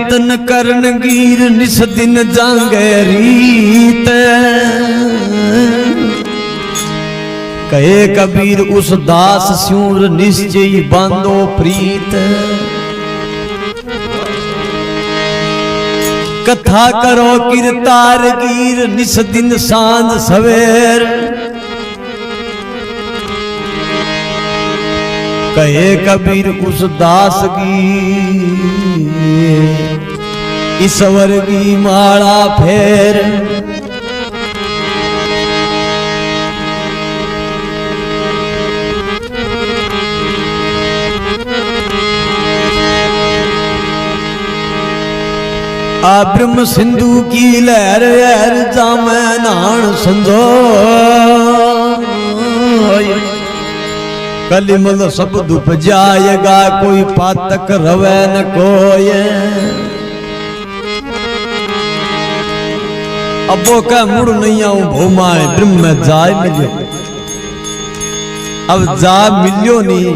कीर्तन करन गिर निस दिन जांगे रीत। कहे कबीर उस दास स्यूर निश्चय बांधो प्रीत। कथा करो कीर्तार गिर निस दिन सांझ सवेर। कहे कबीर उस दास की ईश्वर की माला फेर। आ ब्रह्म सिंधु की लहर यार जामे नान संजो। कलिमल शब्द उपजाएगा कोई पातक रवे न कोय। अब वो कह मुड़ नहीं आऊं भूमाए ब्रह्म में जाए मिलियो। अब जा मिलियो नहीं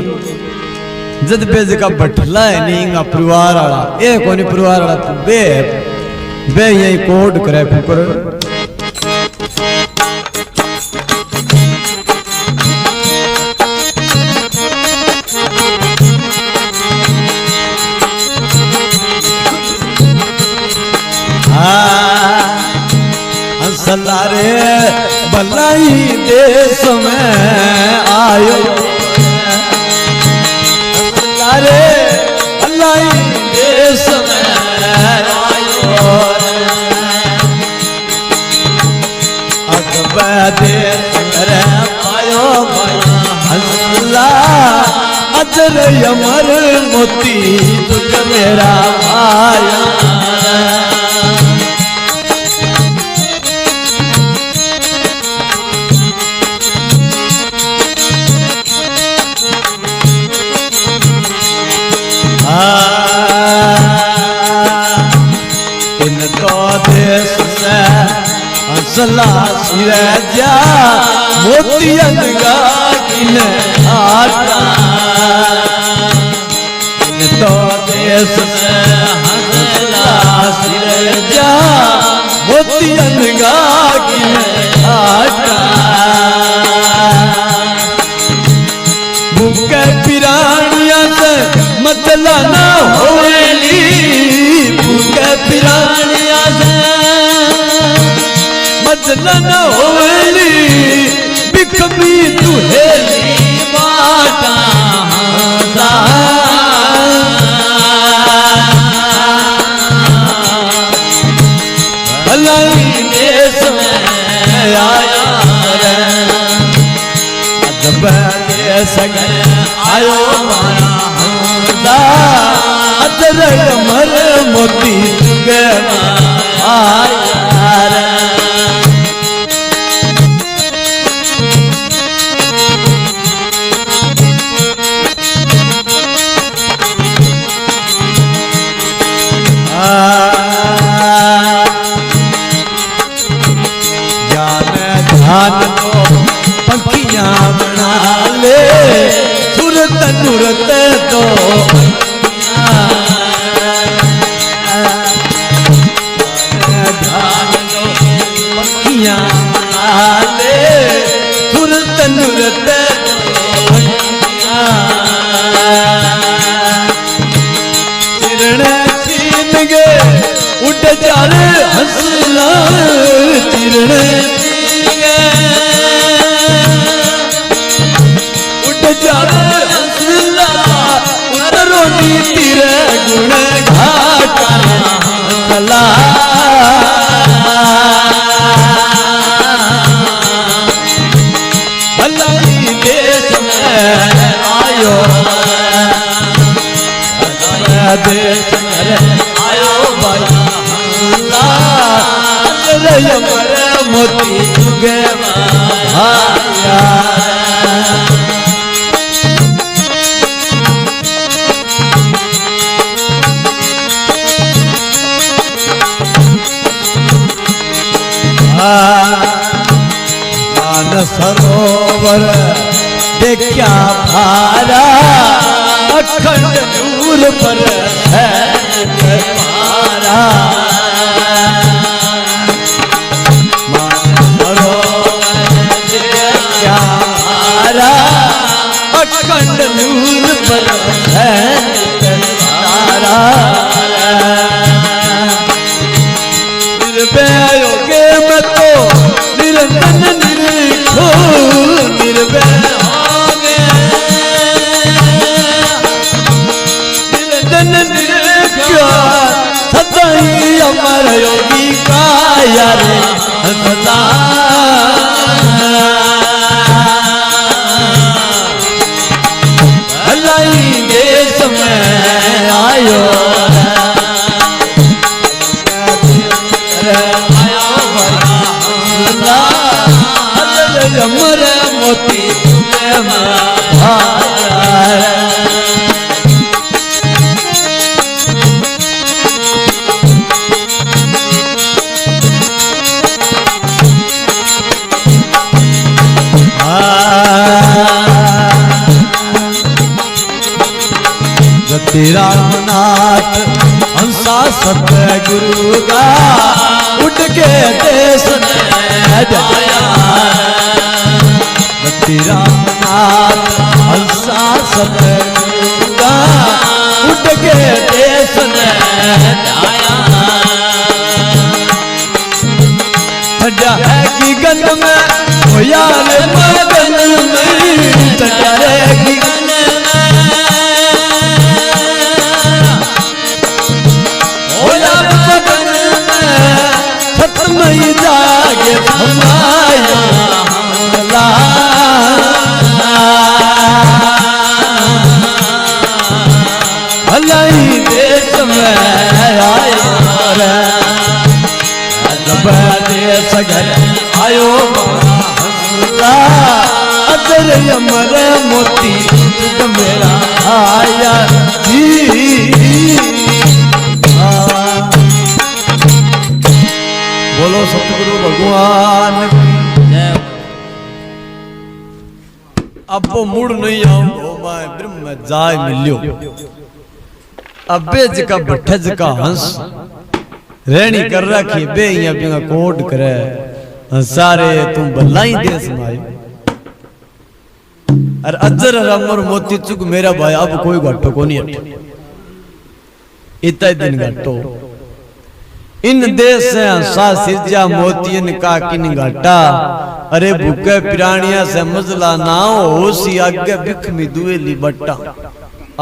जद बेज का बठला है नहीं परिवार वाला ए कोनी परिवार वाला बे यही कोड करे फिर सलारे भलाई देश में आयो। सलारे भलाई देश में आयो। अकबर देश करे पायो हंसला अजर अमर मोती तुझ मेरा आया। हंसला सिर जा मोतियन गाकिन आता। तो देश में हंसला सिर जा मोतियन गाकिन आता। भूखे पिरानिया से मतला ना होली। भूखे पिरानिया से मतला न होली। बिकमी तुहेली बाटा भलाई देश में आया रे। जब देश आयो मारा हमदा अतर मर मोती तुगे आया रे। ध्यान तो पंखियां बना ले सूरत नूरत तो ध्यान तो पंखियां बना ले सूरत नूरत चिरण छीन गे उठ जाले हंसला। चिरण उठ जाले हंसला उतरोनी तेरे गुण घाटा हंसला। भलाई देश में आयो। देश में आयो भला अमर मोती तुगे आया। मान सरोवर देखा भारा अखंड दूर पर है। योगी का यार बता भलाई देश में आयो अमर मोती रामनाथ हंसा सतगुरु का उठ के देश में जाया रामनाथ हंसा सतगुरु का उठ के देश में जाया की गंद में होया मगन में चढ़ेगी सतमई जागे हमाया भलाई देश में आया जब देश घर आयो अदर अमर मोती मेरा आया बोलो सतगुरु भगवान अब वो मुड़ नहीं आऊंगो मैं ब्रह्म जाय मिलियो अबे जका भट्टे जका हंस रहनी कर रखी बे यहाँ पिंगा कोट करे सारे तुम भलाई दे समाई और अजर अमर मोती चुक मेरा भाई अब कोई घटो को नहीं हटे इतना दिन घटो इन देश से हंसा सिरजा मोतियन का किन घाटा अरे भूखे पिरानिया से मजला ना हो सी आगे बिख में दुएली बट्टा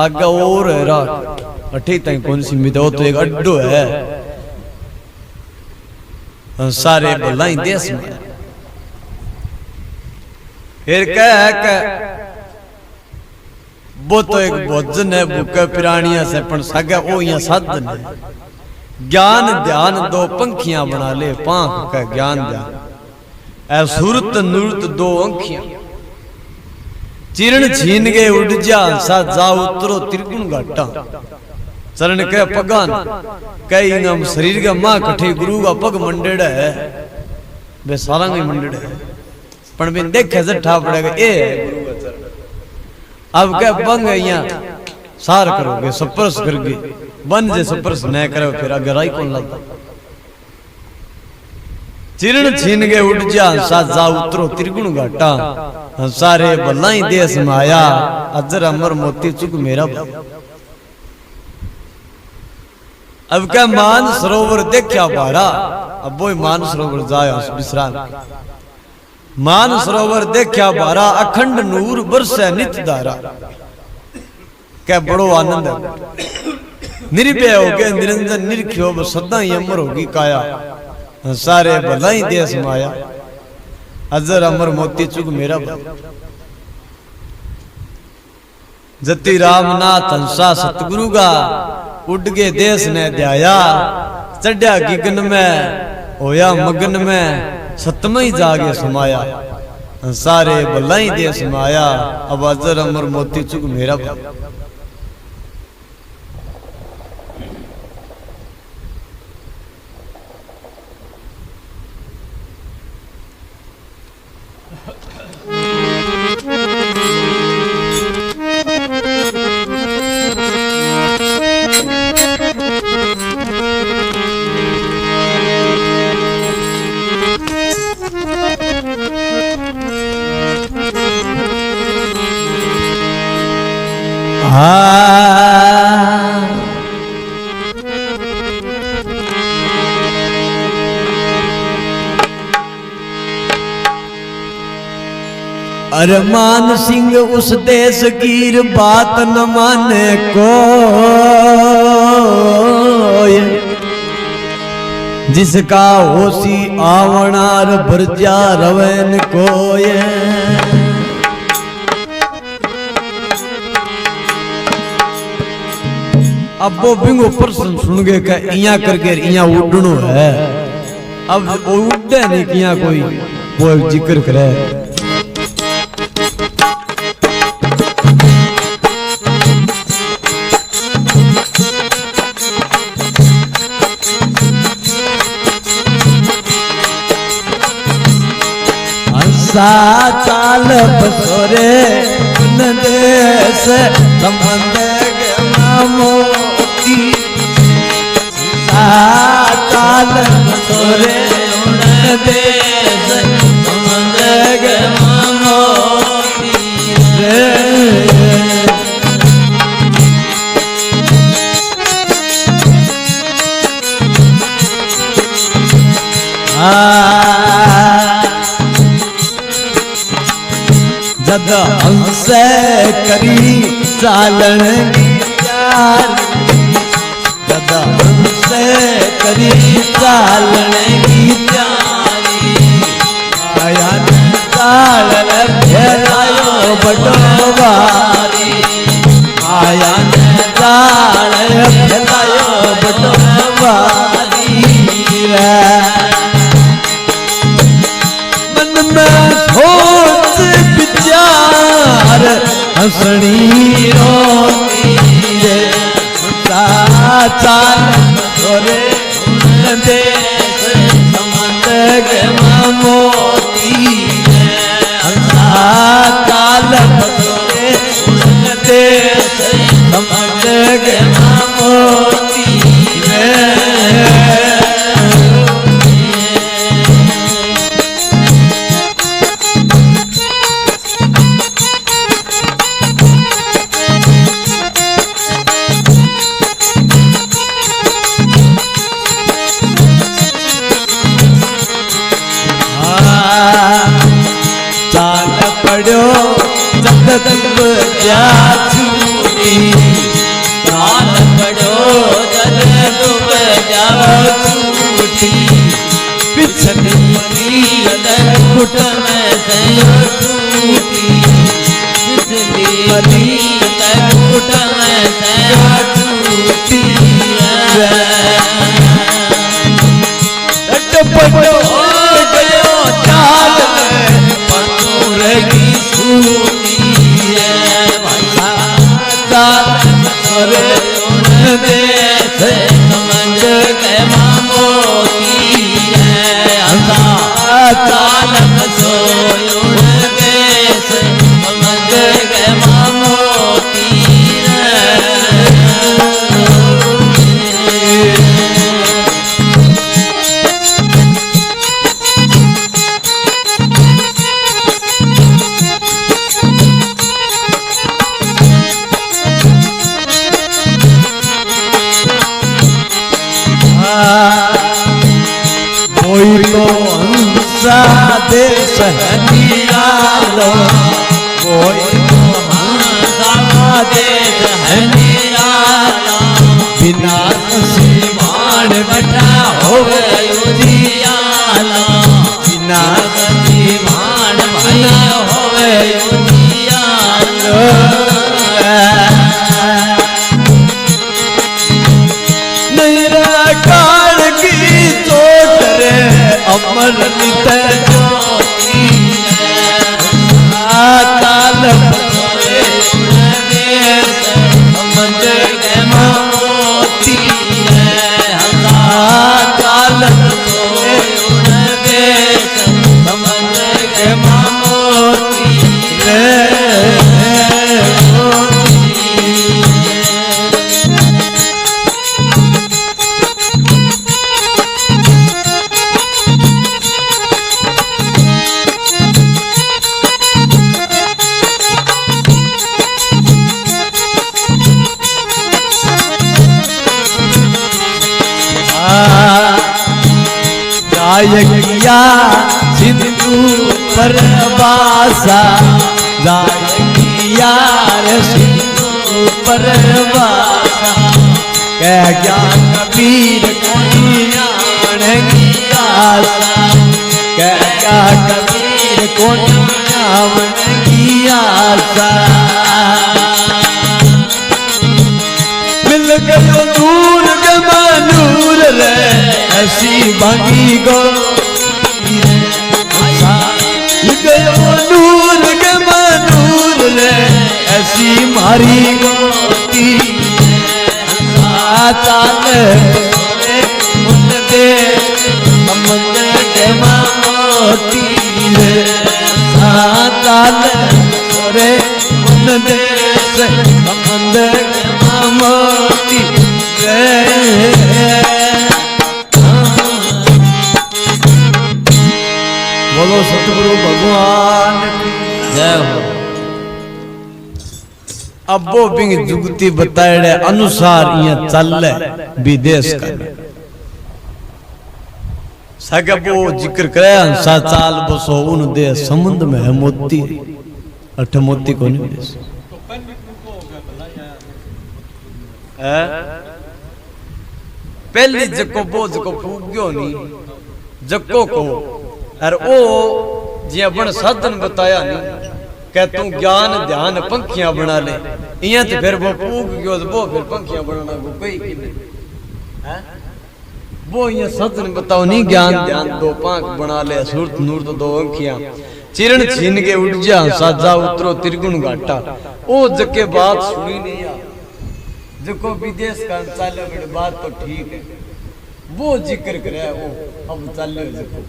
आगे और है रात अठी तक कौन सी मिदो तो एक अड्डो है सारे भलाई देश में फिर कह वो तो एक भोजन है भूखे पिरानिया से पण सगा ओ यहाँ साधन है ज्ञान ध्यान दो पंखियां बना ले पांख का ज्ञान ध्यान ऐ सूरत नूरत दो अंखियां चिरण छीन गए उड़ जा सा जा उतरो त्रिगुण घाटा चरण के पगान कई नम शरीर का मां कठे गुरु का पग मंडेड़ा है वे सारा ही मंडेड़ा है पण बिन देखे जठा पड़ेगा ए गुरु का चरण अब क्या बंग यहाँ सार करोगे सपर्श करगे बन जे सपर्श न करो फिर अगर आई कौन लगता चिरण छीन गए उठ जा सा जा उतरो त्रिगुण घाटा सारे भलाई देश माया अजर अमर मोती चुक मेरा अब क्या मान सरोवर देखा पारा अब वो मान सरोवर जाया विश्राम मान सरोवर देखा पारा अखंड नूर बरसे नित धारा क्या बड़ो आनंद है निर्भय हो गए निरंजन निर्ख्यो सदा ही अमर होगी काया सारे भलाई देश माया अजर अमर मोती चुक मेरा जति रामनाथ हंसा सतगुरु का उड़ गए देश ने ध्याया चढ़ा गिगन में होया मगन में सतमई जागे समाया सारे भलाई देश माया अब अजर अमर मोती चुक मेरा अरे मान सिंह उस देश की बात न माने को जिसका होसी आवनार भरजा रवन कोय अब वो बिंगो प्रश्न सुन गए कि इया करके इया उड़नो है। अब वो उड़े नहीं किया कोई वो जिक्र करे चाल बसोरे देश संबंध मोती चाल बसोरे देश संबंध मोती जद हमसे करी चालन यार जद हमसे करी चालन की प्यारी आया चाल भेलायो बड़ो बारी आया चाल भेलायो बड़ो बारी मन में सोच विचार हंसनी रोती रे चाल तोरे देश संबंध के मोती चाल तोरे देश संबंध के मोती जगदम्ब क्या छूटी चाल पड़ो जगदम्ब क्या छूटी पिछली कुट में से छूटी पिछली कुट में से छूटी पड़ो गयो चाल में पटूर की छूटी देश समझ के मोती चाल सोयुण देश समझ के मोती कोई तो हंसा देश है निरालो कोई तो हंसा देश है निरालो बिना सीमान बैठा हो उजियाला बिना सीमान बना हो उजियाला अमर नित ज्योति काल बसोरे देश समझ के मोती काल बसोरे देश समझ के मोती जायकिया सिंधु पर बासा जायकिया सिंधु पर बासा कह ज्ञान कबीर कोई कबीर को नावन की आशा मिल गयो नूर के नूर रे ऐसी भागी गो मिल गयो नूर के नूर रे ऐसी मारी गोती चाल मुन दे समंद के मोती रे चाल रे मुन दे समंद के मोती रे बोलो सतगुरु भगवान की जय हो। अब वो बिंग जुगती बताए अनुसार यहाँ चल विदेश का सगे वो जिक्र करे सा चाल बसो उन दे समुद्र में है मोती अठ मोती को नहीं देश पहली जको बोझ को पूग्यो नहीं जको को और ओ जी बन साधन बताया नहीं कह तू ज्ञान ध्यान पंखियां बना ले इया तो फिर वो पूग गयो वो फिर पंखियां बनाना वो कोई हैं वो ये साधन बताओ नहीं ज्ञान ध्यान दो पंख बना ले सूरत नूर तो दो अंखियां चिरण छीन के उठ जा साजा उतरो त्रिगुण घाटा ओ जके बात सुनी नहीं आ जको विदेश का चाले बड़ी बात तो ठीक है वो जिक्र करे वो अब चाले जको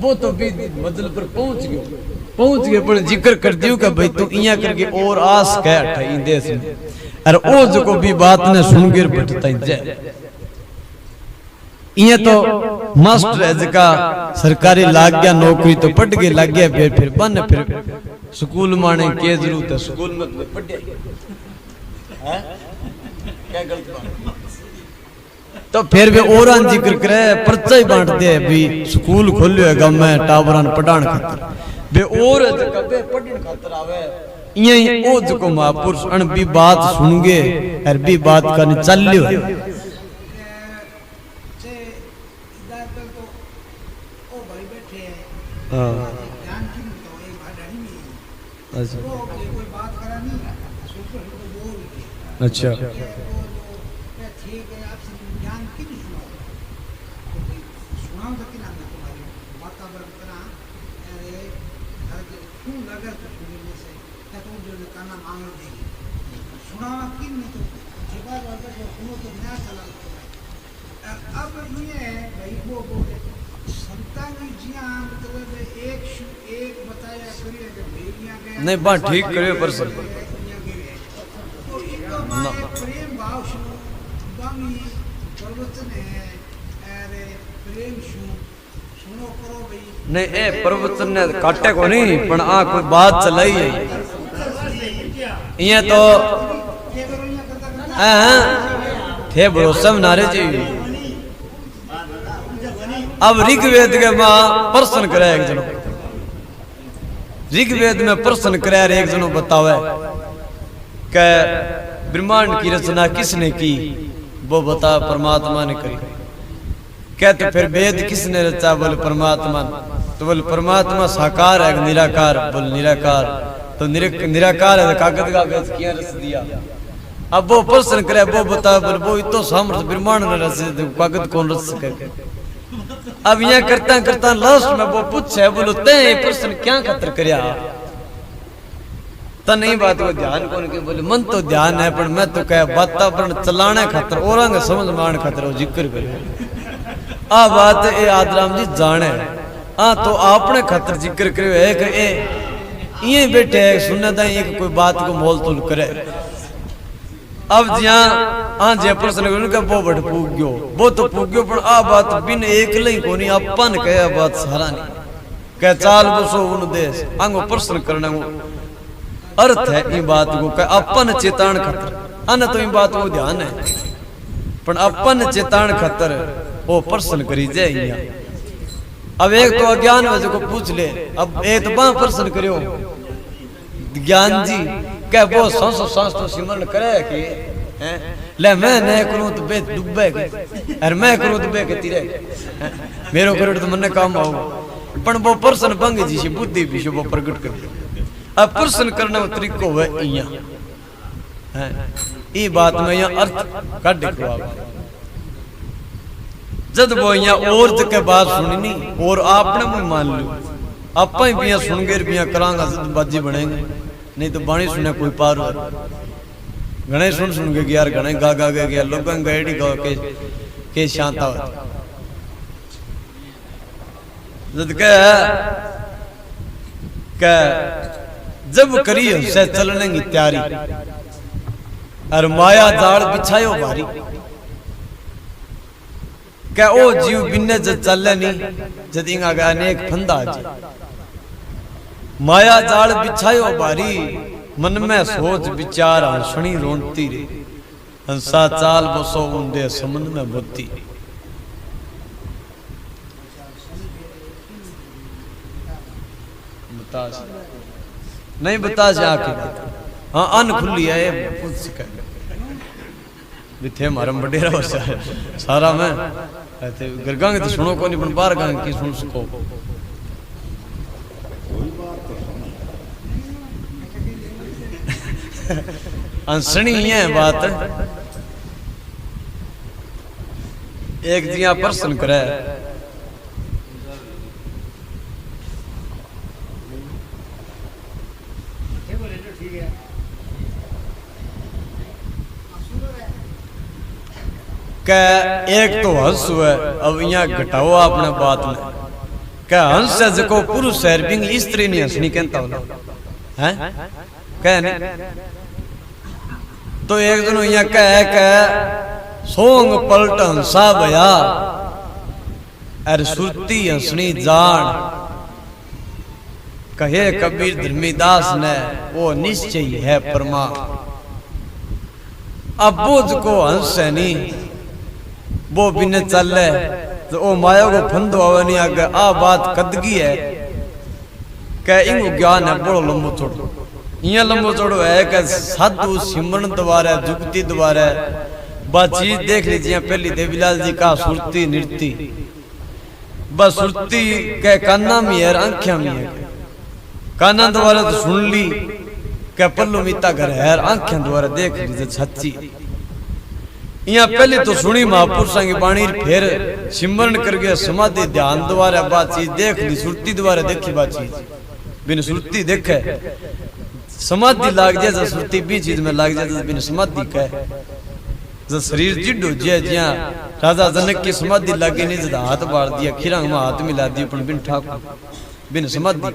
वो तो भी मंजिल पर पहुंच गए पर जिक्र कर दियो कि भाई तू इया करके और आस कह ठई देश में और ओ जको भी बात ने सुन गिर बैठता जाए इया तो मास्टर है जका सरकारी लाग गया नौकरी तो पढ़ के लाग गया फिर बन फिर स्कूल माने के जरूरत है स्कूल में तो पढ़े हैं क्या गलत बात तो फिर भी और जिक्र करे पर्चा ही बांट दे भी स्कूल खोलियो है गम में टावरन पढ़ान खातर बे और कबे पढ़न खातर आवे इया ओ जको महापुरुष अन भी बात सुनगे और भी बात करने चलियो है हां अच्छा नहीं बात ठीक करे पर सब प्रेम भाव प्रवचन है प्रेम सुनो करो भाई नहीं ए प्रवचन ने काटे को नहीं पण आ कोई बात चलाई है ये तो हां थे भरोसा नारे जी अब ऋग्वेद के मां प्रश्न करे एक जनो ऋग्वेद में प्रश्न करे एक जनो बतावे कि ब्रह्मांड की रचना किसने की वो बता परमात्मा ने करी कहते फिर वेद किसने रचा बोले परमात्मा तो बोले परमात्मा साकार है निराकार बोले निराकार तो निराकार है कागज का वेद किया रच दिया अब वो प्रश्न करे वो बता बोले वो इतो सामर्थ ब्रह्मांड ने रच कागज कौन रच सके अब यहाँ करता करता लास्ट में वो पूछे बोलो ते प्रश्न क्या खतर करया तो नहीं बात को ध्यान कौन के बोले मन तो ध्यान है पर मैं तो कह वातावरण चलाने खातर और समझ मान खातर वो जिक्र करे आ बात ए आदराम जी जाने आ तो आपने खातर जिक्र करे है कि ए ये बैठे सुनने दा एक कोई बात को मोल तोल करे अब जहाँ आ जे प्रश्न उनका वो बड़ पूग्यो वो तो पूग्यो पर आ बात बिन एक लई कोनी अपन कहे बात सारा नहीं कह चाल बसो उन देश आंगो प्रश्न करना अर्थ है ये बात को कह अपन चेतान खतर अन तो ये बात को ध्यान है पर अपन चेतान खतर वो प्रश्न करी जाए अब एक तो अज्ञान वजह को पूछ ले अब एक तो प्रश्न करियो ज्ञान जी क्या वो सांस तो सिमरन करे कि ले मैं न करूं तो बे डूबे के और मैं करूं तो बे के तीरे मेरो करो तो मन्ने काम आओ पण वो प्रश्न भंग जी सी बुद्धि भी वो प्रकट कर दे। अब प्रश्न करने का तरीको है इया है ई बात में यहाँ अर्थ काट दिखवा जद वो यहाँ और के बात सुननी और आपने मुझे मान लो आप ही बिया सुन गए बिया करांगा बाजी बनेंगे नहीं तो बाणी सुने कोई पार घने सुन के यार घने गा गया लोगों गएडी गा के शांता जद के जब करी से चलने की तैयारी और माया जाल बिछायो भारी क्या ओ जीव बिन्ने जद चले नहीं जद इंगा गया अनेक फंदा जी माया जाल बिछायो भारी मन में सोच विचार हंसनी रोनती रे हंसा चाल बसो उन्दे समन में बुद्धि बता नहीं बता से आके हाँ अन खुली है ये पूछ सके बिथे मारम बडेरा हो सारा मैं ऐसे गरगांगे तो सुनो को नहीं बन बार गांगे की सुन सको हंसनी है बात एक दिया प्रश्न करे एक तो हंस हुआ अब यहाँ घटाओ आपने बात में क्या हंस है जो पुरुष है बिंग स्त्री नहीं हंसनी कहता होला हैं कह नहीं तो एक दिन यहाँ कह सोंग पलट हंसा भया अर सुरती हंसनी जान कहे कबीर धर्मीदास ने वो निश्चय है परमा अब बोझ को हंस है नहीं वो बिन चल तो ओ माया को फंदो आवे नहीं आगे आ बात कदगी है कह इंगो ज्ञान है बड़ो लंबो छोड़ो इया लंबो छोड़ो है कि साधु सिमरन द्वारा जुगती द्वारा बस चीज देख लीजिए पहली देवीलाल जी का सुरती नृत्य बस सुरती के काना में है आंखिया में है काना द्वारा तो सुन ली क्या पल्लू मीता घर है आंखिया द्वारा देख लीजिए सच्ची यहाँ पहले तो सुनी महापुरुषों की बाणी फिर सिमरन करके समाधि ध्यान द्वारा बातचीत देख ली सुरती द्वारा देखी बातचीत बिन सुरती देखे समाधि लाग जाए सुरती भी चीज में लाग जाए बिन समाधि कहे जब शरीर जिड हो जाए जिया राजा जनक की समाधि लागे नहीं जब हाथ बाढ़ दिया खिरंग में हाथ मिला दिया पर बिन ठाकुर बिन समाधि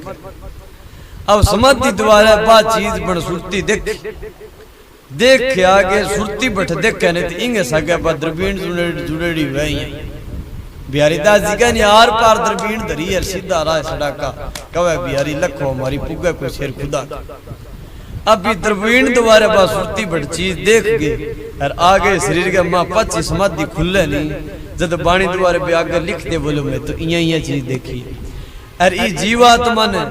अब समाधि द्वारा बातचीत बन सुरती देख आगे सुरती बैठ देखे नहीं तो इंगे सगे पर द्रवीण जुड़ेड़ी हुए बिहारी दास जी का नहीं आर पार द्रवीण धरी है सीधा राय सड़का कवे बिहारी लखो हमारी पुगे को शेर खुदा अभी द्रवीण द्वारा बस सुरती बैठ चीज देख गए और आगे शरीर के माँ पची समाधि खुले नहीं जब बाणी द्वारा भी आगे लिख दे बोलो मैं तो इया चीज देखी और ये जीवात्मा ने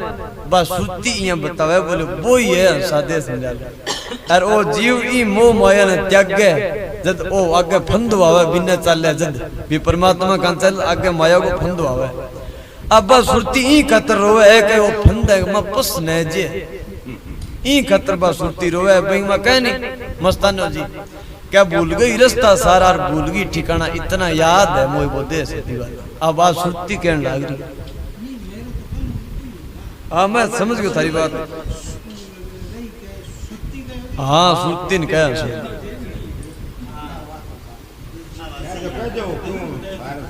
बस सुरती इया बतावे बोले वो ही है सादे समझा और ओ जीव ई मोह माया ने त्याग जद ओ आगे फंदो आवे बिना चले जद भी परमात्मा का चल आगे माया को फंदो आवे अब बस सुरती ई खतर रोवे है कि वो फंदे में पस न जे ई खतर बस सुरती रोवे भाई मैं कह नहीं मस्तानो जी क्या भूल गई रास्ता सारा भूल गई ठिकाना इतना याद है मोह बोधे से दीवार अब बात सुरती कहने लग रही हाँ मैं समझ गया सारी बात हाँ सुरती ने कहा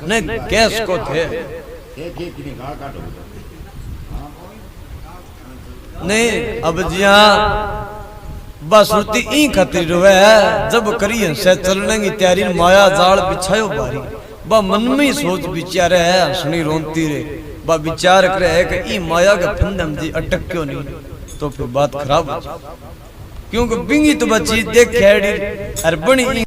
नहीं कैस को थे नहीं अब जिया बस सुरती ई खतरी रोवे जब करी से चलने की तैयारी माया जाल बिछायो भारी बा मन में ही सोच विचार है हंसनी रोनती रे बा विचार करे है कि ई माया के फंदे में अटक क्यों नहीं तो फिर बात खराब हो क्योंकि बिंगी तो बची देख खेड़ी और बनी